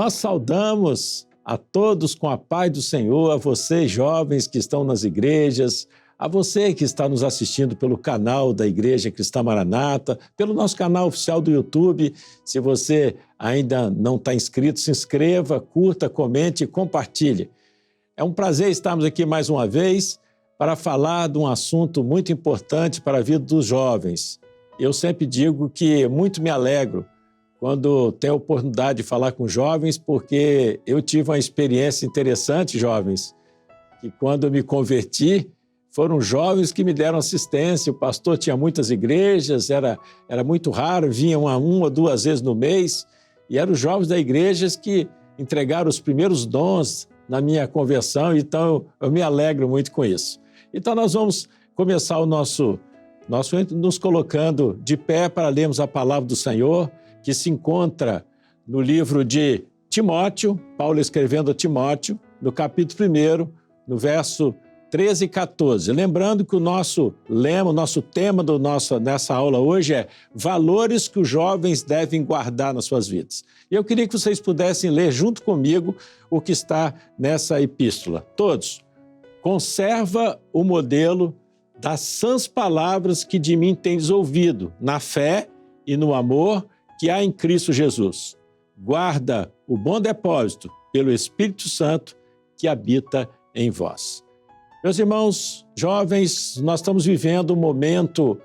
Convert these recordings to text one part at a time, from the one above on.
Nós saudamos a todos com a paz do Senhor, a vocês jovens que estão nas igrejas, a você que está nos assistindo pelo canal da Igreja Cristã Maranata, pelo nosso canal oficial do YouTube. Se você ainda não está inscrito, se inscreva, curta, comente e compartilhe. É um prazer estarmos aqui mais uma vez para falar de um assunto muito importante para a vida dos jovens. Eu sempre digo que muito me alegro quando tenho a oportunidade de falar com jovens, porque eu tive uma experiência interessante, jovens, que quando eu me converti, foram jovens que me deram assistência. O pastor tinha muitas igrejas, era muito raro, vinham uma ou duas vezes no mês, e eram os jovens da igreja que entregaram os primeiros dons na minha conversão, então eu me alegro muito com isso. Então nós vamos começar o nosso nos colocando de pé para lermos a palavra do Senhor, que se encontra no livro de Timóteo, Paulo escrevendo a Timóteo, no capítulo 1, no verso 13 e 14. Lembrando que o nosso lema, o nosso tema nessa aula hoje é valores que os jovens devem guardar nas suas vidas. E eu queria que vocês pudessem ler junto comigo o que está nessa epístola. Todos. Conserva o modelo das sãs palavras que de mim tendes ouvido, na fé e no amor que há em Cristo Jesus. Guarda o bom depósito pelo Espírito Santo que habita em vós. Meus irmãos jovens, nós estamos vivendo um momento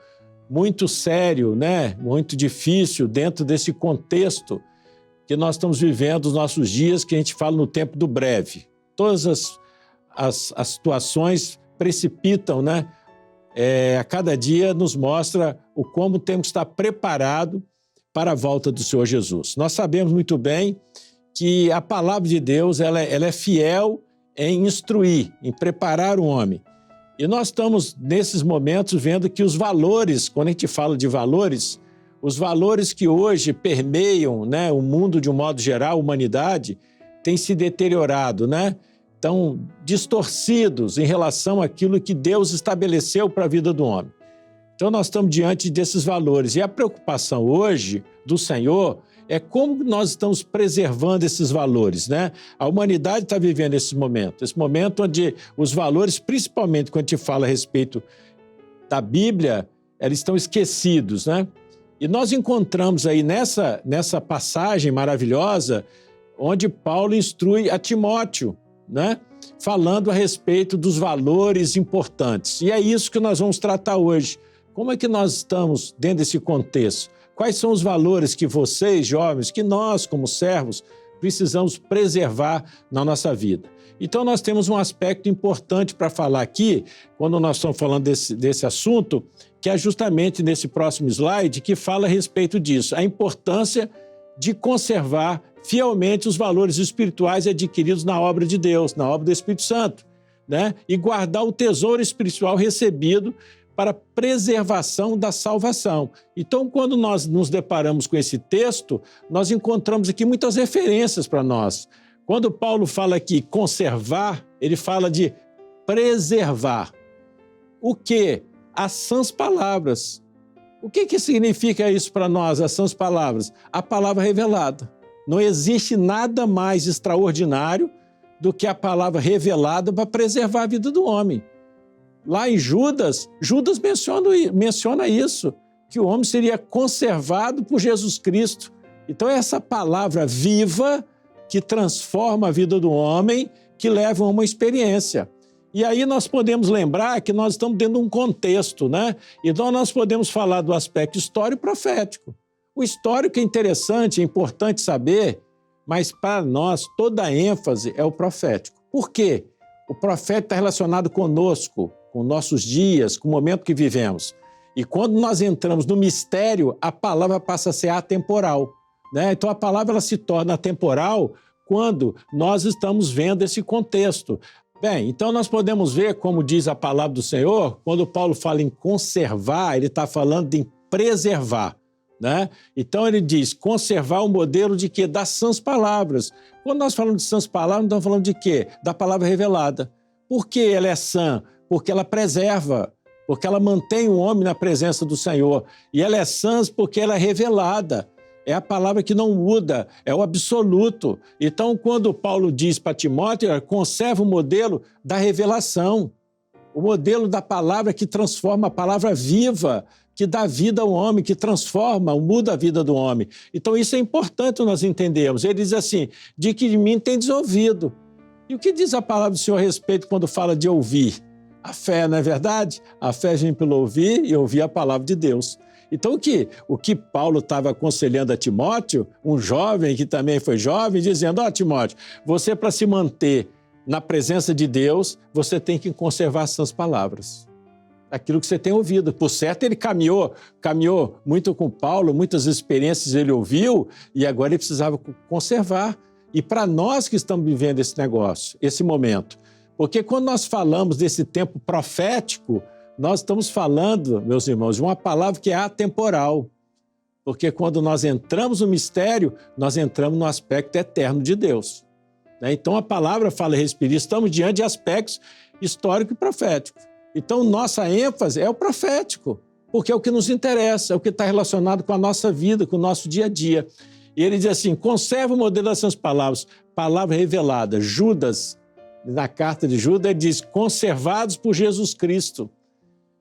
muito sério, muito difícil dentro desse contexto que nós estamos vivendo os nossos dias, que a gente fala no tempo do breve. Todas as situações precipitam, a cada dia nos mostra o como temos que estar preparado para a volta do Senhor Jesus. Nós sabemos muito bem que a palavra de Deus ela é fiel em instruir, em preparar o homem. E nós estamos, nesses momentos, vendo que os valores, quando a gente fala de valores, os valores que hoje permeiam o mundo de um modo geral, a humanidade, têm se deteriorado, Estão distorcidos em relação àquilo que Deus estabeleceu para a vida do homem. Então nós estamos diante desses valores. E a preocupação hoje do Senhor é como nós estamos preservando esses valores, A humanidade está vivendo esse momento onde os valores, principalmente quando a gente fala a respeito da Bíblia, eles estão esquecidos, E nós encontramos aí nessa passagem maravilhosa, onde Paulo instrui a Timóteo, falando a respeito dos valores importantes. E é isso que nós vamos tratar hoje. Como é que nós estamos dentro desse contexto? Quais são os valores que vocês, jovens, que nós, como servos, precisamos preservar na nossa vida? Então, nós temos um aspecto importante para falar aqui, quando nós estamos falando desse assunto, que é justamente nesse próximo slide, que fala a respeito disso, a importância de conservar fielmente os valores espirituais adquiridos na obra de Deus, na obra do Espírito Santo, E guardar o tesouro espiritual recebido para preservação da salvação. Então, quando nós nos deparamos com esse texto, nós encontramos aqui muitas referências para nós. Quando Paulo fala aqui conservar, ele fala de preservar. O quê? As sãs palavras. O que significa isso para nós, as sãs palavras? A palavra revelada. Não existe nada mais extraordinário do que a palavra revelada para preservar a vida do homem. Lá em Judas menciona isso, que o homem seria conservado por Jesus Cristo. Então é essa palavra viva que transforma a vida do homem, que leva a uma experiência. E aí nós podemos lembrar que nós estamos dentro de um contexto, Então nós podemos falar do aspecto histórico e profético. O histórico é interessante, é importante saber, mas para nós toda a ênfase é o profético. Por quê? O profético está relacionado conosco, com nossos dias, com o momento que vivemos. E quando nós entramos no mistério, a palavra passa a ser atemporal, Então a palavra ela se torna atemporal quando nós estamos vendo esse contexto. Bem, então nós podemos ver, como diz a palavra do Senhor, quando Paulo fala em conservar, ele está falando de preservar, Então ele diz conservar o modelo de quê? Das sãs palavras. Quando nós falamos de sãs palavras, nós estamos falando de quê? Da palavra revelada. Por que ela é sã? Porque ela preserva, porque ela mantém o homem na presença do Senhor. E ela é sã porque ela é revelada. É a palavra que não muda, é o absoluto. Então, quando Paulo diz para Timóteo, conserva o modelo da revelação, o modelo da palavra que transforma, a palavra viva, que dá vida ao homem, que transforma, muda a vida do homem. Então, isso é importante nós entendermos. Ele diz assim, de que de mim tendes ouvido. E o que diz a palavra do Senhor a respeito quando fala de ouvir? A fé, não é verdade? A fé vem pelo ouvir e ouvir a palavra de Deus. Então, o que Paulo estava aconselhando a Timóteo, um jovem que também foi jovem, dizendo, Timóteo, você para se manter na presença de Deus, você tem que conservar as suas palavras. Aquilo que você tem ouvido. Por certo, ele caminhou muito com Paulo, muitas experiências ele ouviu e agora ele precisava conservar. E para nós que estamos vivendo esse negócio, esse momento, porque quando nós falamos desse tempo profético, nós estamos falando, meus irmãos, de uma palavra que é atemporal. Porque quando nós entramos no mistério, nós entramos no aspecto eterno de Deus. Então a palavra fala a respeito disso, estamos diante de aspectos histórico e profético. Então nossa ênfase é o profético, porque é o que nos interessa, é o que está relacionado com a nossa vida, com o nosso dia a dia. E ele diz assim, conserva o modelo dessas palavras, palavra revelada. Judas, na carta de Judas, ele diz, conservados por Jesus Cristo.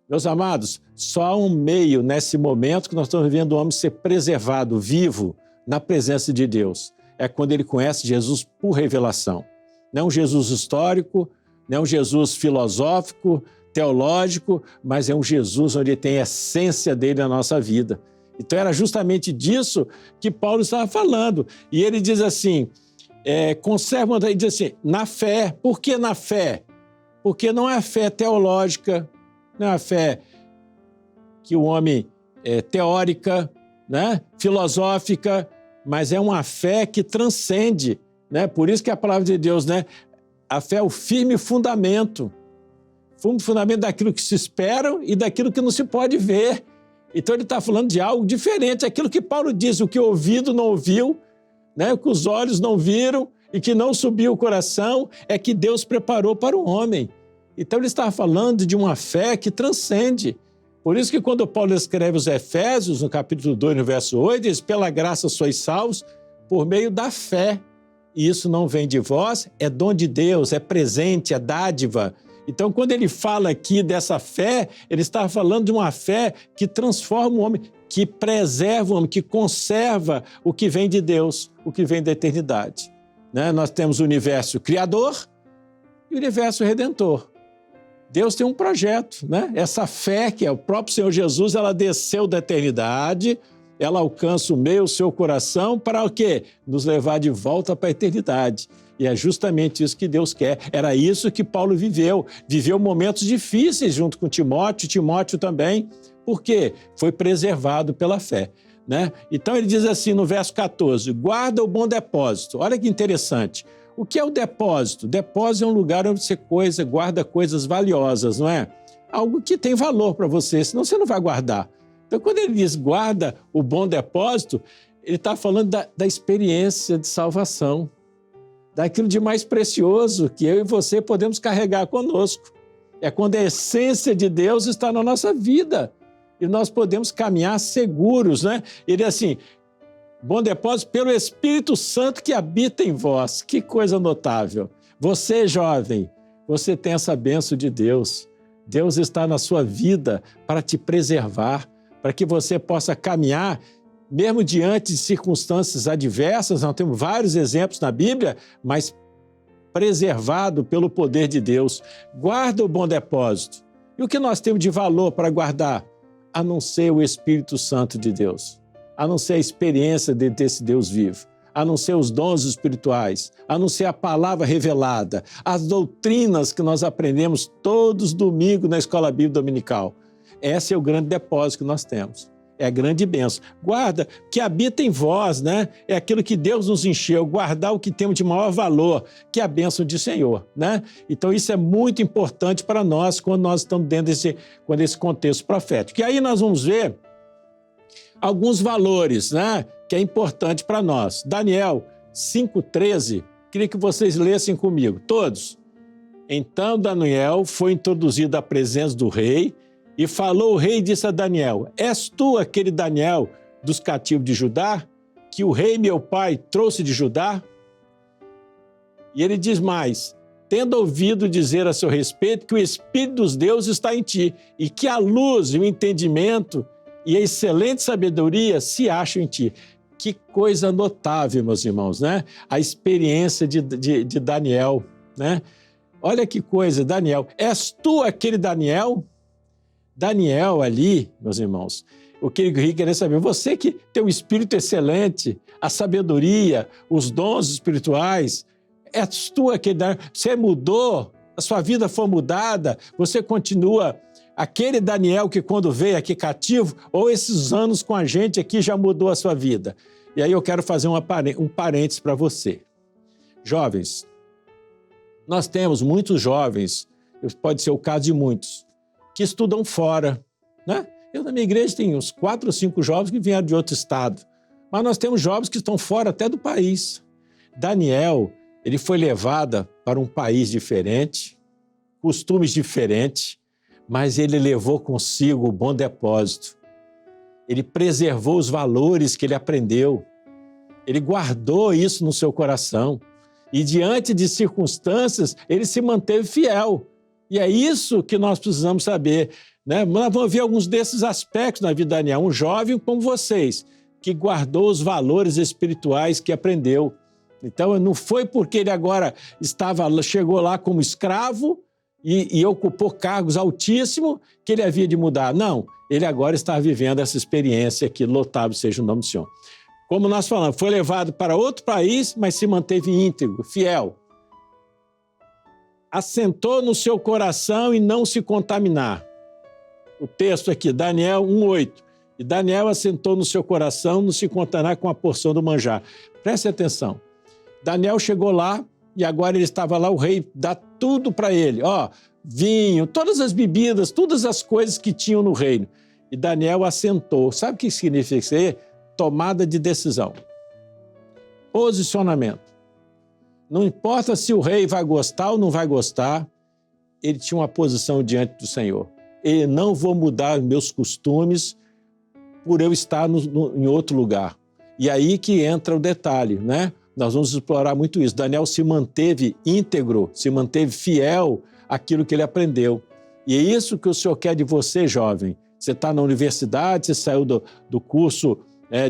Meus amados, só há um meio nesse momento que nós estamos vivendo o homem ser preservado, vivo, na presença de Deus. É quando ele conhece Jesus por revelação. Não um Jesus histórico, não um Jesus filosófico, teológico, mas é um Jesus onde tem a essência dele na nossa vida. Então era justamente disso que Paulo estava falando. E ele diz assim, conserva, ele diz assim, na fé. Por que na fé? Porque não é a fé teológica, não é a fé que o homem é teórica, né? Filosófica, mas é uma fé que transcende, né? Por isso que a palavra de Deus, né? A fé é o firme fundamento daquilo que se espera e daquilo que não se pode ver. Então ele está falando de algo diferente, aquilo que Paulo diz, o que o ouvido não ouviu, né? O que os olhos não viram e que não subiu o coração, é que Deus preparou para o homem. Então ele estava falando de uma fé que transcende. Por isso que quando Paulo escreve os Efésios, no capítulo 2, no verso 8, diz, pela graça sois salvos por meio da fé. E isso não vem de vós, é dom de Deus, é presente, é dádiva. Então, quando ele fala aqui dessa fé, ele está falando de uma fé que transforma o homem, que preserva o homem, que conserva o que vem de Deus, o que vem da eternidade. Né? Nós temos o universo criador e o universo redentor. Deus tem um projeto, né? Essa fé que é o próprio Senhor Jesus, ela desceu da eternidade, ela alcança o meio, o seu coração, para o quê? Nos levar de volta para a eternidade. E é justamente isso que Deus quer. Era isso que Paulo viveu. Viveu momentos difíceis junto com Timóteo também, porque foi preservado pela fé. Né? Então ele diz assim no verso 14, guarda o bom depósito. Olha que interessante. O que é o depósito? Depósito é um lugar onde você guarda coisas valiosas, não é? Algo que tem valor para você, senão você não vai guardar. Então, quando ele diz guarda o bom depósito, ele está falando da experiência de salvação, daquilo de mais precioso que eu e você podemos carregar conosco. É quando a essência de Deus está na nossa vida e nós podemos caminhar seguros, né? Ele é assim, bom depósito pelo Espírito Santo que habita em vós. Que coisa notável. Você, jovem, você tem essa bênção de Deus. Deus está na sua vida para te preservar, para que você possa caminhar, mesmo diante de circunstâncias adversas. Nós temos vários exemplos na Bíblia, mas preservado pelo poder de Deus. Guarda o bom depósito. E o que nós temos de valor para guardar? A não ser o Espírito Santo de Deus, a não ser a experiência desse Deus vivo, a não ser os dons espirituais, a não ser a palavra revelada, as doutrinas que nós aprendemos todos os domingos na Escola Bíblica Dominical. Esse é o grande depósito que nós temos. É a grande bênção. Guarda, que habita em vós, né? É aquilo que Deus nos encheu, guardar o que temos de maior valor, que é a bênção do Senhor, né? Então isso é muito importante para nós quando nós estamos dentro desse contexto profético. E aí nós vamos ver alguns valores, né? Que é importante para nós. Daniel 5,13, queria que vocês lessem comigo, todos. Então Daniel foi introduzido à presença do rei, e falou o rei e disse a Daniel, és tu aquele Daniel dos cativos de Judá? que o rei meu pai trouxe de Judá? E ele diz mais: tendo ouvido dizer a seu respeito que o Espírito dos deuses está em ti, e que a luz e o entendimento e a excelente sabedoria se acham em ti. Que coisa notável, meus irmãos, né? A experiência de Daniel, né? Olha que coisa, Daniel. És tu aquele Daniel? Daniel ali, meus irmãos, o que ele queria saber, você que tem um espírito excelente, a sabedoria, os dons espirituais, és tu aquele Daniel? Você mudou, a sua vida foi mudada, você continua aquele Daniel que quando veio aqui cativo, ou esses anos com a gente aqui já mudou a sua vida? E aí eu quero fazer um parênteses para você. Jovens, nós temos muitos jovens, pode ser o caso de muitos, que estudam fora, né? Eu na minha igreja tenho uns 4 ou 5 jovens que vieram de outro estado, mas nós temos jovens que estão fora até do país. Daniel, ele foi levado para um país diferente, costumes diferentes, mas ele levou consigo o bom depósito. Ele preservou os valores que ele aprendeu. Ele guardou isso no seu coração. E diante de circunstâncias, ele se manteve fiel. E é isso que nós precisamos saber, né? Nós vamos ver alguns desses aspectos na vida de Daniel. Um jovem como vocês, que guardou os valores espirituais que aprendeu. Então, não foi porque ele agora chegou lá como escravo e ocupou cargos altíssimos que ele havia de mudar. Não, ele agora está vivendo essa experiência que lotável seja o nome do Senhor. Como nós falamos, foi levado para outro país, mas se manteve íntegro, fiel. Assentou no seu coração e não se contaminar. O texto aqui, Daniel 1:8. E Daniel assentou no seu coração, não se contaminar com a porção do manjar. Preste atenção. Daniel chegou lá e agora ele estava lá, o rei dá tudo para ele. Ó, vinho, todas as bebidas, todas as coisas que tinham no reino. E Daniel assentou. Sabe o que significa isso aí? Tomada de decisão. Posicionamento. Não importa se o rei vai gostar ou não vai gostar, ele tinha uma posição diante do Senhor. Eu não vou mudar meus costumes por eu estar em outro lugar. E aí que entra o detalhe, né? Nós vamos explorar muito isso. Daniel se manteve íntegro, se manteve fiel àquilo que ele aprendeu. E é isso que o Senhor quer de você, jovem. Você está na universidade, você saiu do curso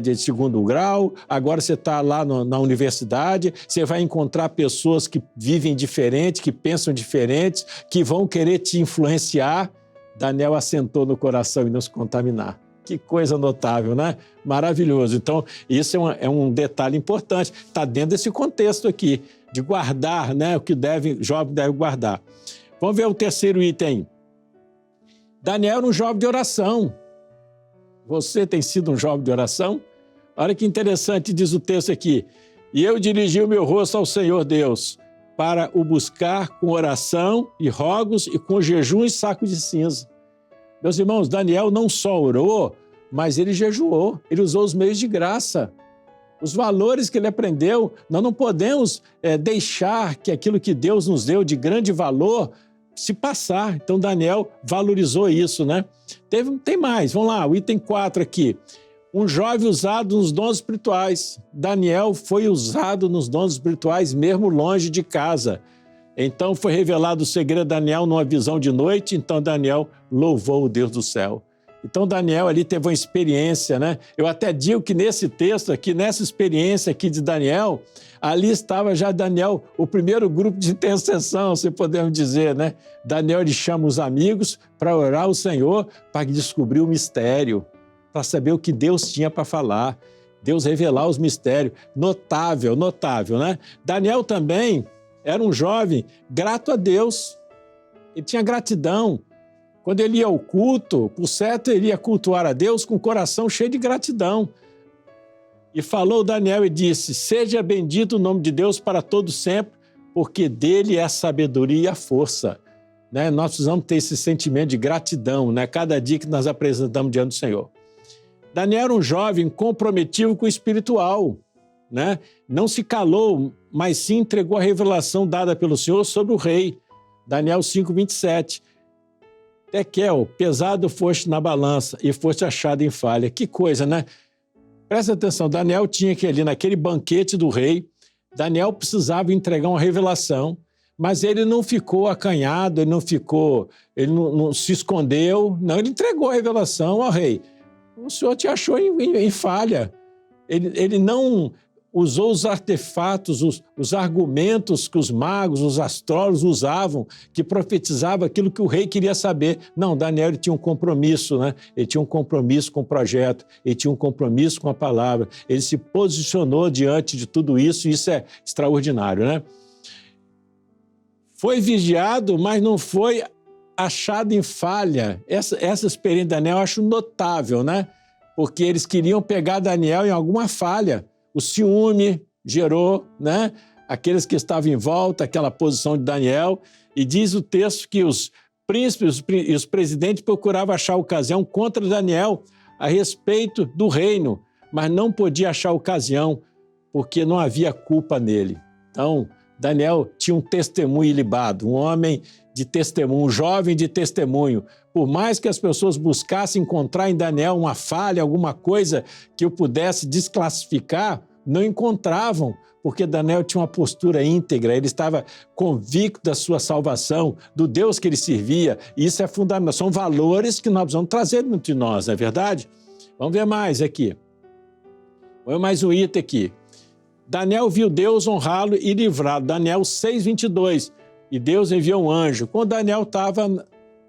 de 2º grau, agora você está lá na universidade, você vai encontrar pessoas que vivem diferente, que pensam diferentes, que vão querer te influenciar. Daniel assentou no coração e não se contaminar. Que coisa notável, né? Maravilhoso. Então, isso é um detalhe importante. Está dentro desse contexto aqui, de guardar, né? O que jovem deve guardar. Vamos ver o terceiro item. Daniel era um jovem de oração. Você tem sido um jovem de oração? Olha que interessante, diz o texto aqui. E eu dirigi o meu rosto ao Senhor Deus, para o buscar com oração e rogos e com jejum e saco de cinza. Meus irmãos, Daniel não só orou, mas ele jejuou, ele usou os meios de graça. Os valores que ele aprendeu, nós não podemos deixar que aquilo que Deus nos deu de grande valor se passar. Então, Daniel valorizou isso, né? Tem mais, vamos lá, o item 4 aqui. Um jovem usado nos dons espirituais. Daniel foi usado nos dons espirituais mesmo longe de casa. Então foi revelado o segredo de Daniel numa visão de noite, então Daniel louvou o Deus do céu. Então Daniel ali teve uma experiência, né? Eu até digo que nesse texto aqui, nessa experiência aqui de Daniel, ali estava já Daniel, o primeiro grupo de intercessão, se podemos dizer, né? Daniel ele chama os amigos para orar ao Senhor, para descobrir o mistério, para saber o que Deus tinha para falar, Deus revelar os mistérios. Notável, notável, né? Daniel também era um jovem grato a Deus, ele tinha gratidão. Quando ele ia ao culto, por certo, ele ia cultuar a Deus com o coração cheio de gratidão. E falou Daniel e disse, seja bendito o nome de Deus para todo sempre, porque dele é a sabedoria e a força. Né? Nós precisamos ter esse sentimento de gratidão, né? Cada dia que nós apresentamos diante do Senhor. Daniel era um jovem comprometido com o espiritual, né? Não se calou, mas sim entregou a revelação dada pelo Senhor sobre o rei. Daniel 5:27. Tekel, pesado foste na balança e foste achado em falha. Que coisa, né? Presta atenção, Daniel tinha que ir ali naquele banquete do rei, Daniel precisava entregar uma revelação, mas ele não ficou acanhado, ele não se escondeu, não, ele entregou a revelação ao rei. O senhor te achou em falha. Ele não usou os artefatos, os argumentos que os magos, os astrólogos usavam, que profetizavam aquilo que o rei queria saber. Não, Daniel ele tinha um compromisso, né? Ele tinha um compromisso com o projeto, ele tinha um compromisso com a palavra, ele se posicionou diante de tudo isso, e isso é extraordinário, né? Foi vigiado, mas não foi achado em falha. Essa experiência de Daniel eu acho notável, né? Porque eles queriam pegar Daniel em alguma falha. O ciúme gerou, né? Aqueles que estavam em volta, aquela posição de Daniel. E diz o texto que os príncipes e os presidentes procuravam achar ocasião contra Daniel a respeito do reino, mas não podia achar ocasião porque não havia culpa nele. Então, Daniel tinha um testemunho ilibado, um homem de testemunho, um jovem de testemunho. Por mais que as pessoas buscassem encontrar em Daniel uma falha, alguma coisa que o pudesse desclassificar, não encontravam, porque Daniel tinha uma postura íntegra, ele estava convicto da sua salvação, do Deus que ele servia, e isso é fundamental. São valores que nós vamos trazer dentro de nós, não é verdade? Vamos ver mais aqui. Vamos ver mais um item aqui. Daniel viu Deus honrá-lo e livrá-lo. Daniel 6:22. E Deus enviou um anjo. Quando Daniel estava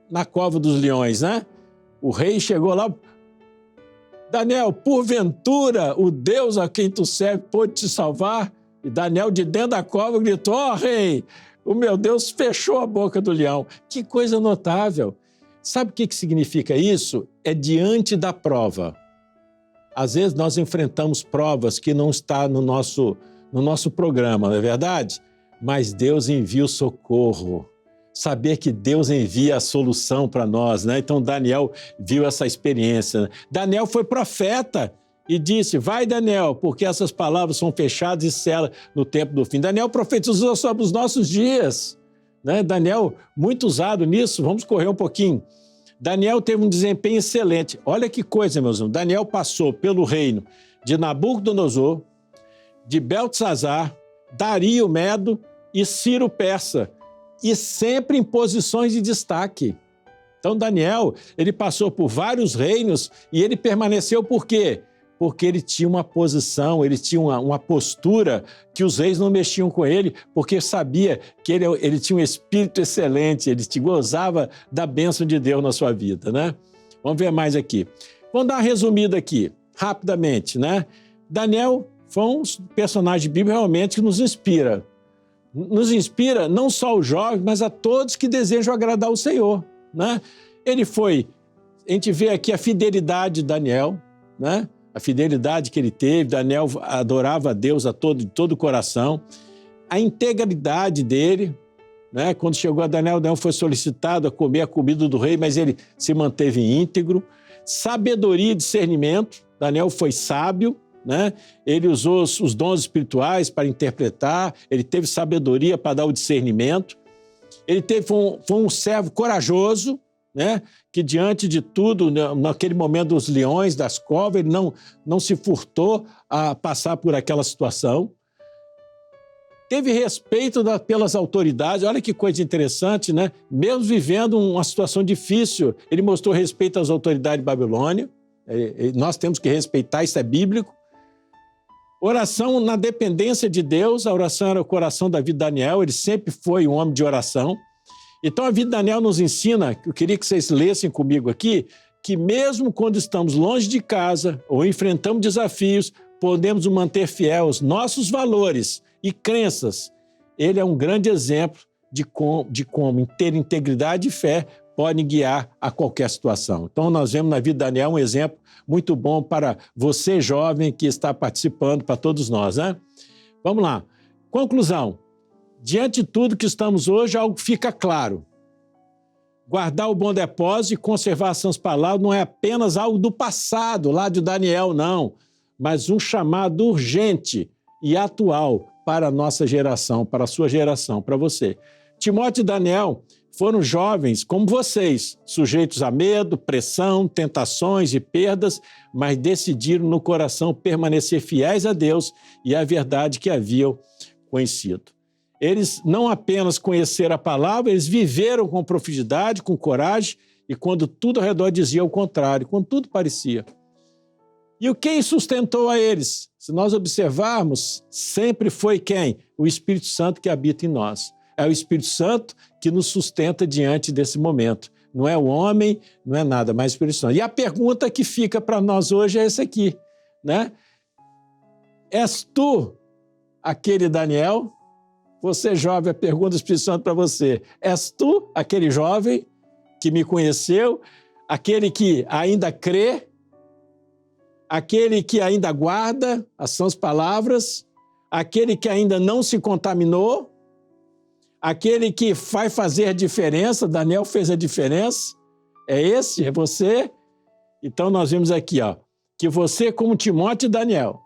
na cova dos leões, né? O rei chegou lá. Daniel, porventura, o Deus a quem tu serve pôde te salvar? E Daniel, de dentro da cova, gritou: ó, rei, o meu Deus fechou a boca do leão. Que coisa notável. Sabe o que significa isso? É diante da prova. Às vezes nós enfrentamos provas que não estão no nosso programa, não é verdade? Mas Deus envia o socorro. Saber que Deus envia a solução para nós, né? Então Daniel viu essa experiência. Daniel foi profeta e disse: vai, Daniel, porque essas palavras são fechadas e selas no tempo do fim. Daniel profetizou sobre os nossos dias, né? Daniel, muito usado nisso. Vamos correr um pouquinho. Daniel teve um desempenho excelente. Olha que coisa, meus irmãos. Daniel passou pelo reino de Nabucodonosor, de Beltesazar, Dario Medo e Ciro Persa, e sempre em posições de destaque. Então, Daniel, ele passou por vários reinos e ele permaneceu por quê? Porque ele tinha uma posição, ele tinha uma postura que os reis não mexiam com ele, porque sabia que ele tinha um espírito excelente, ele gozava da bênção de Deus na sua vida, né? Vamos ver mais aqui. Vamos dar uma resumida aqui, rapidamente, né? Daniel foi um personagem bíblico realmente que nos inspira. Nos inspira não só os jovens, mas a todos que desejam agradar o Senhor, né? A gente vê aqui a fidelidade de Daniel, né? A fidelidade que ele teve. Daniel adorava a Deus de todo o coração. A integridade dele, né? Quando chegou a Daniel foi solicitado a comer a comida do rei, mas ele se manteve íntegro. Sabedoria e discernimento. Daniel foi sábio, né? Ele usou os dons espirituais para interpretar, ele teve sabedoria para dar o discernimento. Ele foi um servo corajoso, né? Que diante de tudo, naquele momento dos leões, das covas, ele não se furtou a passar por aquela situação. Teve respeito pelas autoridades. Olha que coisa interessante, né? Mesmo vivendo uma situação difícil, ele mostrou respeito às autoridades de Babilônia. Nós temos que respeitar, isso é bíblico. Oração na dependência de Deus. A oração era o coração da vida de Daniel, ele sempre foi um homem de oração. Então a vida de Daniel nos ensina, eu queria que vocês lessem comigo aqui, que mesmo quando estamos longe de casa ou enfrentamos desafios, podemos manter fiel aos nossos valores e crenças. Ele é um grande exemplo de como ter integridade e fé podem guiar a qualquer situação. Então nós vemos na vida de Daniel um exemplo muito bom para você, jovem, que está participando, para todos nós, né? Vamos lá. Conclusão. Diante de tudo que estamos hoje, algo fica claro. Guardar o bom depósito e conservar as suas palavras não é apenas algo do passado, lá de Daniel, não, mas um chamado urgente e atual para a nossa geração, para a sua geração, para você. Timóteo e Daniel foram jovens como vocês, sujeitos a medo, pressão, tentações e perdas, mas decidiram no coração permanecer fiéis a Deus e à verdade que haviam conhecido. Eles não apenas conheceram a palavra, eles viveram com profundidade, com coragem, e quando tudo ao redor dizia o contrário, quando tudo parecia. E quem sustentou a eles? Se nós observarmos, sempre foi quem? O Espírito Santo que habita em nós. É o Espírito Santo que nos sustenta diante desse momento. Não é o homem, não é nada, mas o Espírito Santo. E a pergunta que fica para nós hoje é essa aqui, né? És tu aquele Daniel? Você, jovem, a pergunta do Espírito Santo para você. És tu aquele jovem que me conheceu, aquele que ainda crê, aquele que ainda guarda as suas palavras, aquele que ainda não se contaminou, aquele que vai fazer a diferença? Daniel fez a diferença. É esse? É você? Então nós vimos aqui, ó, que você, como Timóteo e Daniel,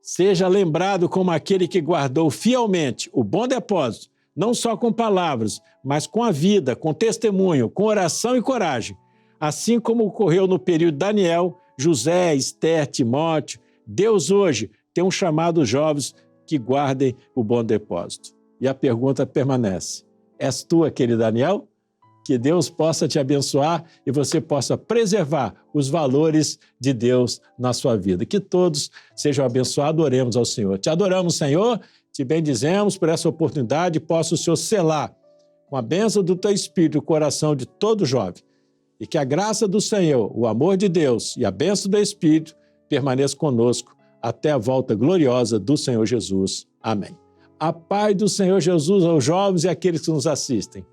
seja lembrado como aquele que guardou fielmente o bom depósito, não só com palavras, mas com a vida, com testemunho, com oração e coragem. Assim como ocorreu no período de Daniel, José, Esther, Timóteo, Deus hoje tem um chamado aos jovens que guardem o bom depósito. E a pergunta permanece: és tu aquele Daniel? Que Deus possa te abençoar e você possa preservar os valores de Deus na sua vida. Que todos sejam abençoados, oremos ao Senhor. Te adoramos, Senhor, te bendizemos por essa oportunidade, possa o Senhor selar com a bênção do teu Espírito o coração de todo jovem. E que a graça do Senhor, o amor de Deus e a bênção do Espírito permaneça conosco até a volta gloriosa do Senhor Jesus. Amém. A paz do Senhor Jesus aos jovens e àqueles que nos assistem.